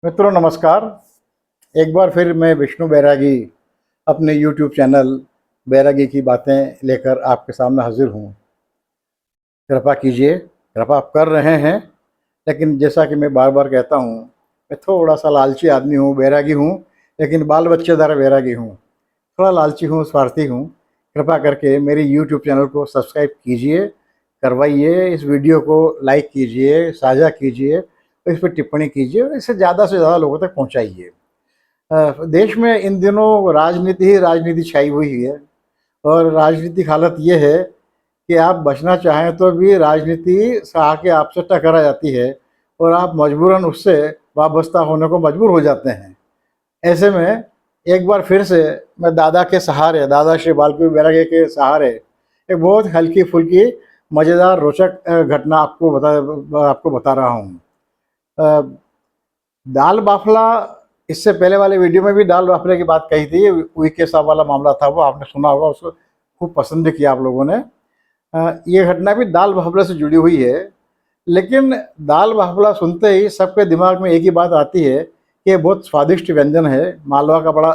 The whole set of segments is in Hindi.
मित्रों नमस्कार। एक बार फिर मैं विष्णु बैरागी अपने YouTube चैनल बैरागी की बातें लेकर आपके सामने हाजिर हूँ। कृपा कीजिए, कृपा आप कर रहे हैं, लेकिन जैसा कि मैं बार बार कहता हूँ, मैं थोड़ा सा लालची आदमी हूँ, बैरागी हूँ, लेकिन बाल बच्चेदार बैरागी हूँ। थोड़ा लालची हूँ, स्वार्थी हूँ। कृपा करके मेरे YouTube चैनल को सब्सक्राइब कीजिए, करवाइए, इस वीडियो को लाइक कीजिए, साझा कीजिए, इस पर टिप्पणी कीजिए और इसे ज़्यादा से ज़्यादा लोगों तक पहुँचाइए। देश में इन दिनों राजनीति ही राजनीति छाई हुई है और राजनीतिक हालत ये है कि आप बचना चाहें तो भी राजनीति से आके आपसे टकरा जाती है और आप मजबूरन उससे वाबस्ता होने को मजबूर हो जाते हैं। ऐसे में एक बार फिर से मैं दादा के सहारे, दादा श्री बालकृष्ण बैरागी के सहारे एक बहुत हल्की फुल्की मज़ेदार रोचक घटना आपको बता रहा हूँ। दाल बाफला, इससे पहले वाले वीडियो में भी दाल बाफले की बात कही थी। वीके साहब वाला मामला था, वो आपने सुना होगा, उसको खूब पसंद भी किया आप लोगों ने। ये घटना भी दाल बाफला से जुड़ी हुई है, लेकिन दाल बाफला सुनते ही सबके दिमाग में एक ही बात आती है कि ये बहुत स्वादिष्ट व्यंजन है। मालवा का बड़ा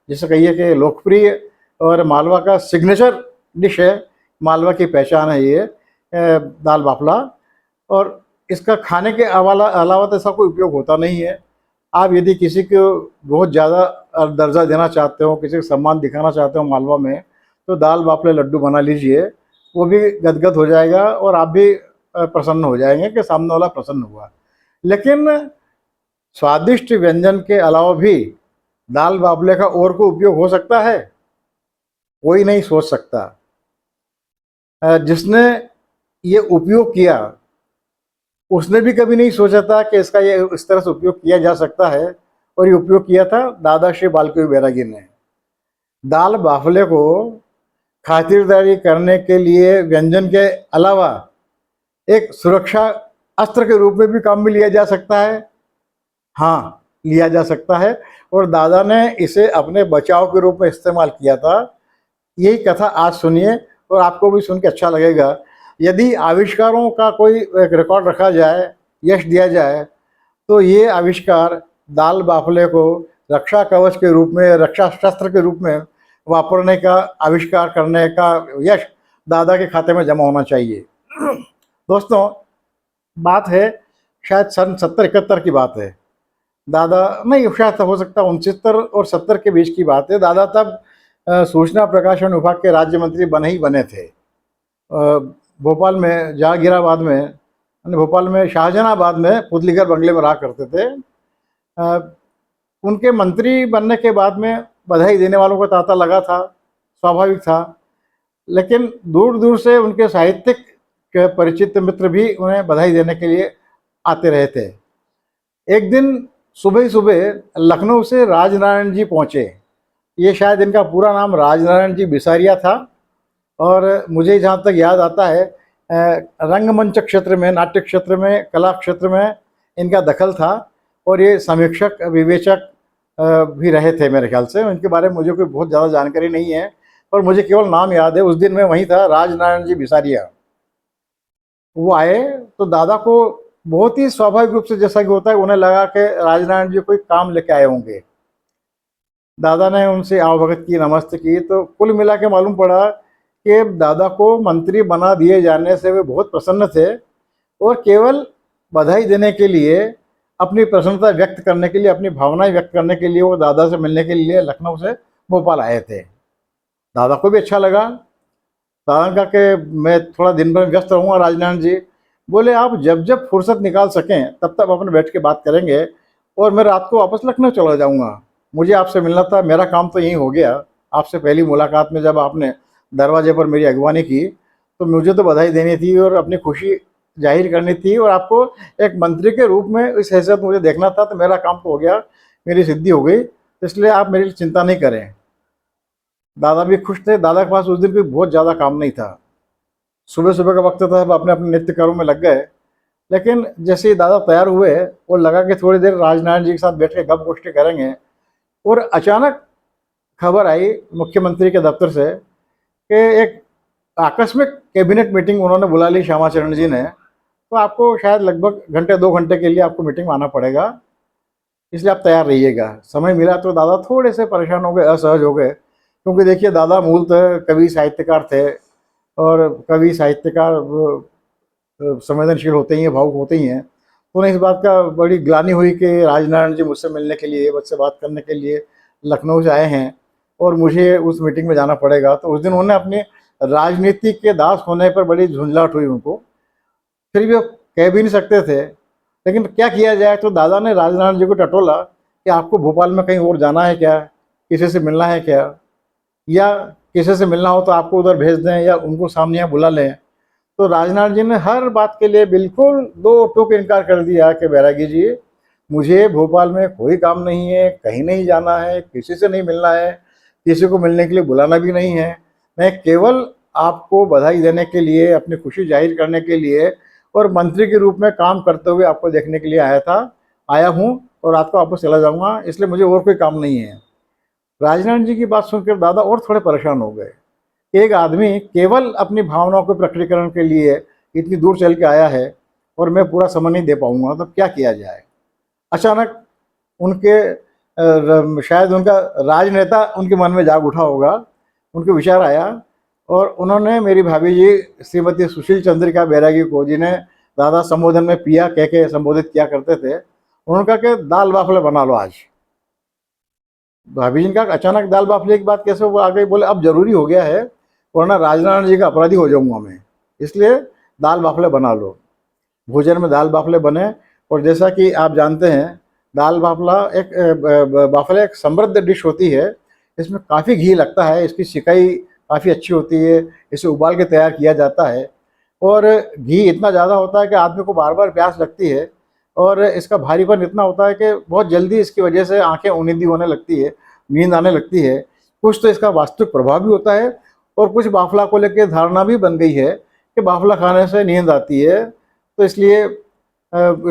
जिसे कहिए कि लोकप्रिय और मालवा का सिग्नेचर डिश है, मालवा की पहचान है ये दाल बाफला। और इसका खाने के अलावा तो ऐसा कोई उपयोग होता नहीं है। आप यदि किसी को बहुत ज़्यादा दर्जा देना चाहते हो, किसी को सम्मान दिखाना चाहते हो मालवा में, तो दाल बाफले लड्डू बना लीजिए, वो भी गदगद हो जाएगा और आप भी प्रसन्न हो जाएंगे कि सामने वाला प्रसन्न हुआ। लेकिन स्वादिष्ट व्यंजन के अलावा भी दाल बाफले का और कोई उपयोग हो सकता है? कोई नहीं सोच सकता। जिसने ये उपयोग किया उसने भी कभी नहीं सोचा था कि इसका ये इस तरह से उपयोग किया जा सकता है, और ये उपयोग किया था दादा श्री बालकृष्ण बैरागी ने। दाल बाफले को खातिरदारी करने के लिए व्यंजन के अलावा एक सुरक्षा अस्त्र के रूप में भी काम में लिया जा सकता है। हाँ, लिया जा सकता है, और दादा ने इसे अपने बचाव के रूप में इस्तेमाल किया था। यही कथा आज सुनिए और आपको भी सुन के अच्छा लगेगा। यदि आविष्कारों का कोई एक रिकॉर्ड रखा जाए, यश दिया जाए, तो ये आविष्कार दाल बाफले को रक्षा कवच के रूप में, रक्षा शस्त्र के रूप में वापरने का, आविष्कार करने का यश दादा के खाते में जमा होना चाहिए। दोस्तों, बात है शायद सन 70-71 की बात है। दादा नहीं, शायद हो सकता 69 और 70 के बीच की बात है। दादा तब सूचना प्रकाशन विभाग के राज्य मंत्री बने थे। भोपाल में, जहांगीराबाद में, भोपाल में शाहजहानाबाद में पुतलीगर बंगले में रहा करते थे। उनके मंत्री बनने के बाद में बधाई देने वालों को तांता लगा था, स्वाभाविक था। लेकिन दूर दूर से उनके साहित्यिक के परिचित मित्र भी उन्हें बधाई देने के लिए आते रहे थे। एक दिन सुबह ही सुबह लखनऊ से राजनारायण जी पहुँचे। ये शायद इनका पूरा नाम राजनारायण जी बिसारिया था, और मुझे जहाँ तक याद आता है रंगमंच क्षेत्र में, नाट्य क्षेत्र में, कला क्षेत्र में इनका दखल था, और ये समीक्षक, विवेचक भी रहे थे मेरे ख्याल से। इनके बारे में मुझे कोई बहुत ज़्यादा जानकारी नहीं है, पर मुझे केवल नाम याद है। उस दिन मैं वहीं था, राजनारायण जी बिसारिया। वो आए तो दादा को बहुत ही स्वाभाविक रूप से, जैसा कि होता है, उन्हें लगा कि राजनारायण जी कोई काम लेके आए होंगे। दादा ने उनसे आवभगत की, नमस्ते की, तो कुल मिला के मालूम पड़ा कि दादा को मंत्री बना दिए जाने से वे बहुत प्रसन्न थे, और केवल बधाई देने के लिए, अपनी प्रसन्नता व्यक्त करने के लिए, अपनी भावनाएं व्यक्त करने के लिए वो दादा से मिलने के लिए लखनऊ से भोपाल आए थे। दादा को भी अच्छा लगा। दादा ने कहा कि मैं थोड़ा दिन भर व्यस्त रहूँगा। राजनारायण जी बोले, आप जब जब फुर्सत निकाल सकें तब तक अपने बैठ के बात करेंगे, और मैं रात को वापस लखनऊ चला जाऊँगा। मुझे आपसे मिलना था, मेरा काम तो यहीं हो गया। आपसे पहली मुलाकात में जब आपने दरवाजे पर मेरी अगवानी की, तो मुझे तो बधाई देनी थी और अपनी खुशी जाहिर करनी थी, और आपको एक मंत्री के रूप में इस हैसियत मुझे देखना था। तो मेरा काम तो हो गया, मेरी सिद्धि हो गई, इसलिए आप मेरी चिंता नहीं करें। दादा भी खुश थे। दादा के पास उस दिन कोई बहुत ज़्यादा काम नहीं था। सुबह सुबह का वक्त था, सब अपने अपने नित्य कर्मों में लग गए। लेकिन जैसे ही दादा तैयार हुए, वो लगा कि थोड़ी देर राजनारायण जी के साथ बैठ के गप गोष्ठी करेंगे, और अचानक खबर आई मुख्यमंत्री के दफ्तर से कि एक आकस्मिक कैबिनेट मीटिंग उन्होंने बुला ली, श्यामाचरण जी ने। तो आपको शायद लगभग घंटे 2 घंटे के लिए आपको मीटिंग में आना पड़ेगा। इसलिए आप तैयार रहिएगा। समय मिला तो दादा थोड़े से परेशान हो गए, असहज हो गए, क्योंकि देखिए दादा मूलतः कवि साहित्यकार थे, और कवि साहित्यकार संवेदनशील होते ही हैं, भावुक होते ही हैं। तो उन्हें इस बात का बड़ी ग्लानि हुई कि राजनारायण जी मुझसे मिलने के लिए, मुझसे बात करने के लिए लखनऊ से आए हैं और मुझे उस मीटिंग में जाना पड़ेगा। तो उस दिन उन्होंने अपने राजनीति के दास होने पर बड़ी झुंझलाहट हुई उनको, फिर भी वो कह भी नहीं सकते थे। लेकिन क्या किया जाए, तो दादा ने राजनारायण जी को टटोला कि आपको भोपाल में कहीं और जाना है क्या, किसी से मिलना है क्या, या किसी से मिलना हो तो आपको उधर भेज दें या उनको सामने यहाँ बुला लें। तो राजनारायण जी ने हर बात के लिए बिल्कुल दो टूक इनकार कर दिया कि बैरागी जी, मुझे भोपाल में कोई काम नहीं है, कहीं नहीं जाना है, किसी से नहीं मिलना है, किसी को मिलने के लिए बुलाना भी नहीं है। मैं केवल आपको बधाई देने के लिए, अपनी खुशी जाहिर करने के लिए और मंत्री के रूप में काम करते हुए आपको देखने के लिए आया हूँ, और रात को वापस चला जाऊँगा, इसलिए मुझे और कोई काम नहीं है। राजनारायण जी की बात सुनकर दादा और थोड़े परेशान हो गए। एक आदमी केवल अपनी भावनाओं के प्रकटीकरण के लिए इतनी दूर चल के आया है और मैं पूरा समय नहीं दे पाऊंगा, तो क्या किया जाए। अचानक उनके शायद उनका राजनेता उनके मन में जाग उठा होगा, उनके विचार आया, और उन्होंने मेरी भाभी जी श्रीमती सुशील चंद्रिका बैरागी को, जिन्हें दादा संबोधन में पिया कह के संबोधित किया करते थे, उन्होंने कहा कि दाल बाफले बना लो आज। भाभी जी ने कहा अचानक दाल बाफले की बात कैसे, वो आ गई, बोले अब जरूरी हो गया है, वरना राजनारायण जी का अपराधी हो जाऊंगा मैं, इसलिए दाल बाफले बना लो। भोजन में दाल बाफले बने, और जैसा कि आप जानते हैं दाल बाफला एक समृद्ध डिश होती है। इसमें काफ़ी घी लगता है, इसकी सिकाई काफ़ी अच्छी होती है, इसे उबाल के तैयार किया जाता है, और घी इतना ज़्यादा होता है कि आदमी को बार बार प्यास लगती है, और इसका भारीपन इतना होता है कि बहुत जल्दी इसकी वजह से आंखें उनींदी होने लगती है, नींद आने लगती है। कुछ तो इसका वास्तविक प्रभाव भी होता है, और कुछ बाफला को लेकर धारणा भी बन गई है कि बाफला खाने से नींद आती है, तो इसलिए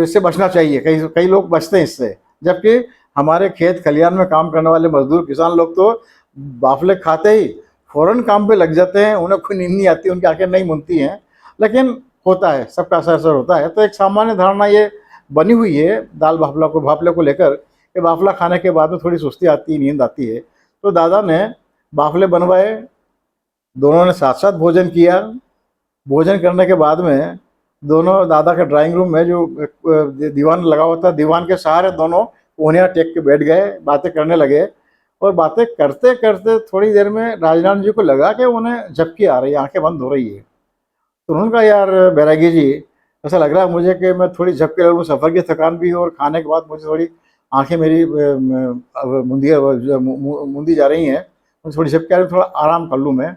इससे बचना चाहिए। कई कई लोग बचते हैं इससे, जबकि हमारे खेत खलियान में काम करने वाले मजदूर किसान लोग तो बाफले खाते ही फौरन काम पे लग जाते हैं, उन्हें कोई नींद नहीं आती, उनकी आंखें नहीं मुनती हैं। लेकिन होता है, सबका असर होता है। तो एक सामान्य धारणा ये बनी हुई है दाल बाफले को लेकर कि बाफला खाने के बाद में थोड़ी सुस्ती आती है, नींद आती है। तो दादा ने बाफले बनवाए, दोनों ने साथ साथ भोजन किया। भोजन करने के बाद में दोनों दादा के ड्राइंग रूम में जो दीवान लगा हुआ था, दीवान के सहारे दोनों कोहनियाँ टेक के बैठ गए, बातें करने लगे। और बातें करते करते थोड़ी देर में राजनारायण जी को लगा कि उन्हें झपकी आ रही है, आंखें बंद हो रही है। तो उन्होंने कहा यार बैरागी जी, ऐसा लग रहा है मुझे कि मैं थोड़ी झपकी ले लूँ, सफ़र की थकान भी है और खाने के बाद मुझे थोड़ी आंखें मेरी मुंदी जा रही हैं, मुझे थोड़ी झपकी आ रही है, थोड़ा आराम कर लूँ मैं।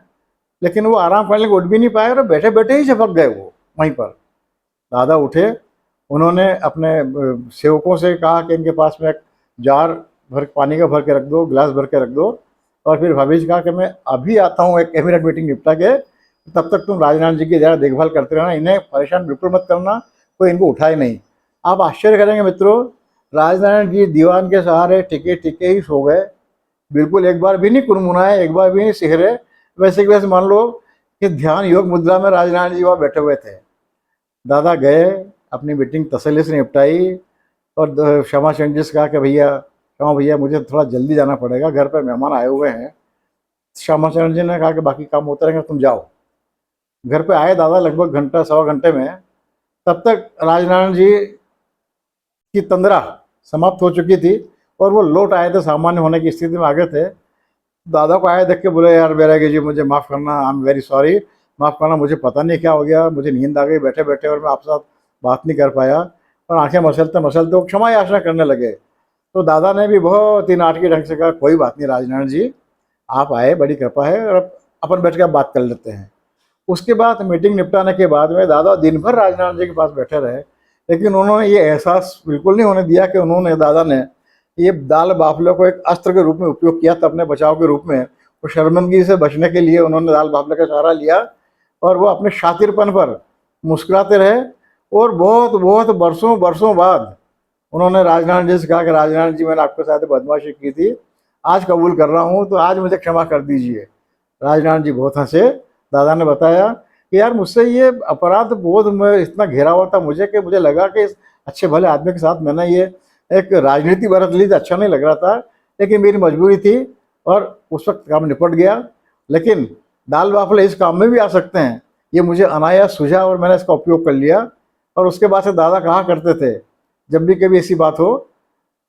लेकिन वो आराम करने को उठ भी नहीं पाए और बैठे बैठे ही झपक गए वो वहीं पर। दादा उठे, उन्होंने अपने सेवकों से कहा कि इनके पास में एक जार भर पानी का भर के रख दो, गिलास भर के रख दो, और फिर भाभी जी कहा कि मैं अभी आता हूँ एक कैबिनेट मीटिंग निपटा के, तब तक तुम राजनारायण जी की ज़रा देखभाल करते रहना, इन्हें परेशान बिल्कुल मत करना, कोई इनको उठाए नहीं। आप आश्चर्य करेंगे मित्रों, राजनारायण जी दीवान के सहारे टिके टिके ही सो गए, बिल्कुल एक बार भी नहीं कुनमुनाए, एक बार भी नहीं सिहरे। वैसे कि वैसे मान लो कि ध्यान योग मुद्रा में राजनारायण जी वहाँ बैठे हुए थे। दादा गए, अपनी मीटिंग तसल्ली से निपटाई, और क्षमा चंद जी से कहा कि क्षमा भैया मुझे थोड़ा जल्दी जाना पड़ेगा, घर पर मेहमान आए हुए हैं। श्यामा चरण जी ने कहा कि बाकी काम होते रहेंगे, तुम जाओ। घर पे आए दादा लगभग घंटा सवा घंटे में, तब तक राजनारायण जी की तंद्रा समाप्त हो चुकी थी और वो लौट आए थे, सामान्य होने की स्थिति में आ गए थे। दादा को आए देख के बोले यार बैरागी जी मुझे माफ़ करना, आई एम वेरी सॉरी, माफ़ करना, मुझे पता नहीं क्या हो गया, मुझे नींद आ गई बैठे बैठे और मैं आपके साथ बात नहीं कर पाया। और आंखें मसलते मसलते वो क्षमा याचना करने लगे। तो दादा ने भी बहुत ही नाटकीय ढंग से कहा कोई बात नहीं राजनारायण जी, आप आए, बड़ी कृपा है, और अपन बैठ के बात कर लेते हैं। उसके बाद मीटिंग निपटाने के बाद में दादा दिन भर राजनारायण जी के पास बैठे रहे, लेकिन उन्होंने ये एहसास बिल्कुल नहीं होने दिया कि दादा ने ये दाल बाफले को एक अस्त्र के रूप में उपयोग किया था अपने बचाव के रूप में। वो शर्मिंदगी से बचने के लिए उन्होंने दाल बाफले का सहारा लिया, और वो अपने शातिरपन पर मुस्कुराते रहे। और बहुत बहुत बरसों बरसों बाद उन्होंने राजनारायण जी से कहा कि राजनारायण जी मैंने आपके साथ बदमाशी की थी, आज कबूल कर रहा हूँ, तो आज मुझे क्षमा कर दीजिए। राजनारायण जी बहुत हंसे। दादा ने बताया कि यार मुझसे ये अपराध बोध में इतना घेरा हुआ था मुझे कि मुझे लगा कि इस अच्छे भले आदमी के साथ मैंने ये एक राजनीति बरत ली तो अच्छा नहीं लग रहा था, लेकिन मेरी मजबूरी थी और उस वक्त काम निपट गया। लेकिन दाल बाफले इस काम में भी आ सकते हैं, ये मुझे अनायास सूझा और मैंने इसका उपयोग कर लिया। और उसके बाद से दादा कहा करते थे, जब भी कभी ऐसी बात हो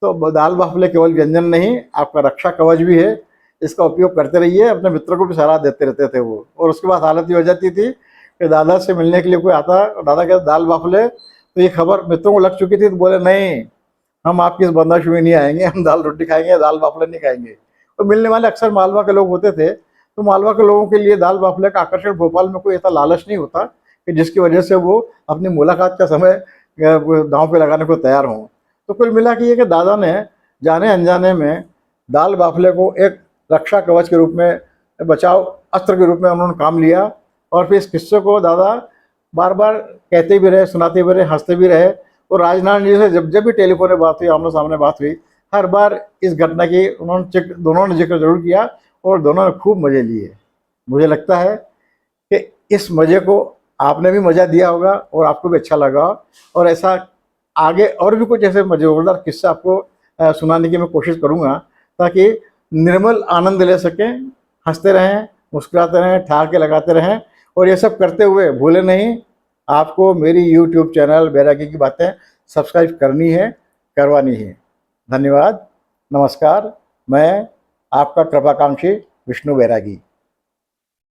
तो दाल बाफले केवल व्यंजन नहीं, आपका रक्षा कवच भी है, इसका उपयोग करते रहिए। अपने मित्रों को भी सलाह देते रहते थे वो। और उसके बाद हालत ये हो जाती थी कि दादा से मिलने के लिए कोई आता और दादा कहते दाल बाफले, तो ये खबर मित्रों को लग चुकी थी, तो बोले नहीं, हम आपकी इस बंदाश में नहीं आएंगे, हम दाल रोटी खाएंगे, दाल बाफले नहीं खाएंगे। तो मिलने वाले अक्सर मालवा के लोग होते थे, तो मालवा के लोगों के लिए दाल बाफले का आकर्षण भोपाल में कोई ऐसा लालच नहीं होता कि जिसकी वजह से वो अपनी मुलाकात का समय दांव पे लगाने को तैयार हों। तो कुल मिला के ये कि दादा ने जाने अनजाने में दाल बाफले को एक रक्षा कवच के रूप में, बचाव अस्त्र के रूप में उन्होंने काम लिया। और फिर इस किस्से को दादा बार बार कहते भी रहे, सुनाते भी रहे, हंसते भी रहे। और राजनारायण जी से जब जब भी टेलीफोन में बात हुई, आमने सामने बात हुई, हर बार इस घटना की दोनों ने जिक्र जरूर किया और दोनों ने खूब मज़े लिए। मुझे लगता है कि इस मज़े को आपने भी मज़ा दिया होगा और आपको भी अच्छा लगा। और ऐसा आगे और भी कुछ ऐसे मज़ेदार किस्से आपको सुनाने की मैं कोशिश करूँगा, ताकि निर्मल आनंद ले सकें, हंसते रहें, मुस्कुराते रहें, ठहाके लगाते रहें। और ये सब करते हुए भूले नहीं, आपको मेरी यूट्यूब चैनल बैरागी की बातें सब्सक्राइब करनी है, करवानी है। धन्यवाद, नमस्कार। मैं आपका कृपाकांक्षी विष्णु बैरागी।